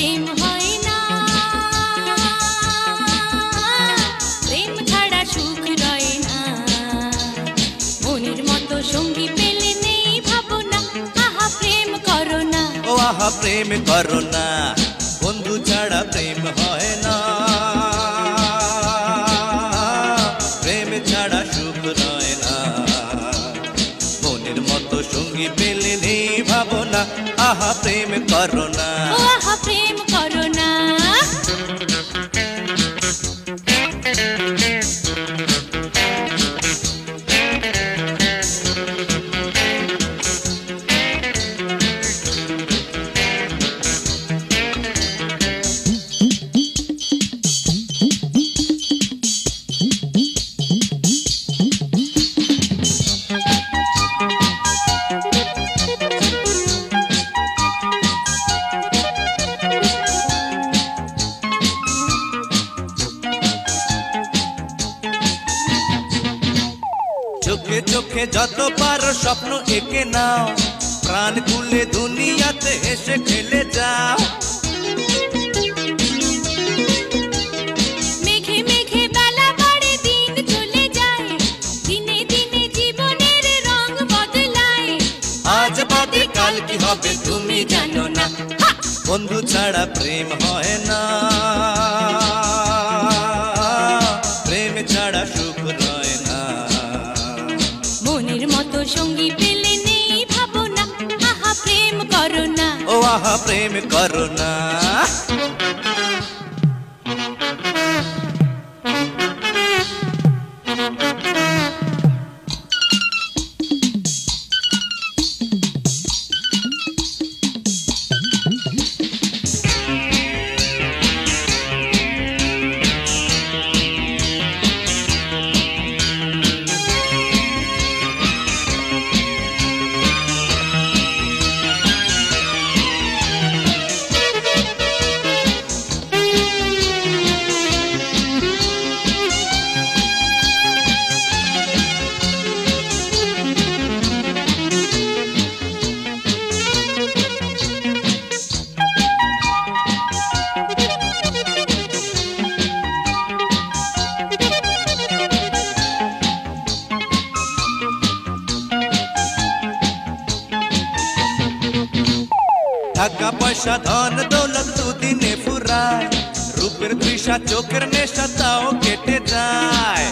প্রেম হয় না, প্রেম ছাড়া সুখ রয় না। মনের মতো সঙ্গী পেলে নেই ভাবনা, আহা প্রেম করো না। ও আহা প্রেম করো না, বন্ধু ছাড়া প্রেম হয় না, প্রেম ছাড়া সুখ রয় না। মনের মতো সঙ্গী পেলে নেই ভাবনা, আহা প্রেম করো না। ও আহা প্রেম করো না। চোখে চোখে যত পারো স্বপ্ন এঁকে নাও, প্রাণ খুলে দুনিয়াতে হেসে খেলে যাও। মেঘে মেঘে বেলা বাড়ে, দিন চলে যায়, দিনে দিনে জীবনের রং বদলায়। আজ বাদে কাল কি হবে তুমি জানো না, বন্ধু ছাড়া প্রেম হয় না, প্রেম ছাড়া সুখ রয় না। মনের মতো সঙ্গী পেলে নেই ভাবনা, আহা প্রেম করো না। ও আহা প্রেম করো না। টাকা পয়সা ধন দৌলত দুদিনে ফুরায়, রূপের তৃষা চোখের নেশা তাও কেটে যায়।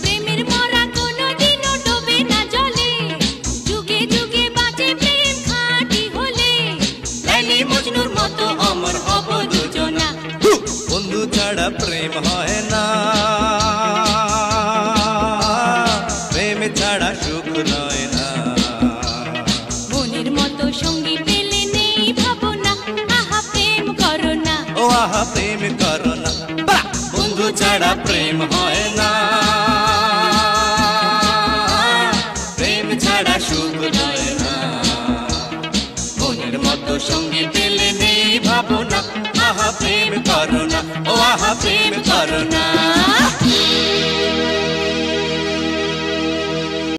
প্রেমের মরা কোনোদিনও ডোবে না জলে, যুগে যুগে বাঁচে প্রেম খাঁটি হলে। লাইলি মজনুর মতো অমর হব দুজনা, বন্ধু ছাড়া প্রেম হয় না, প্রেম ছাড়া সুখ রয় না। মনের মতো সঙ্গী পেলে নেই ভাবনা, আহা প্রেম করো না। ও আহা প্রেম করো না, বন্ধু ছাড়া প্রেম হয় না, প্রেম ছাড়া সুখ রয় না। মনের মতো সঙ্গী পেলে নেই ভাবনা, আহা প্রেম করো না, ও আহা প্রেম করো না।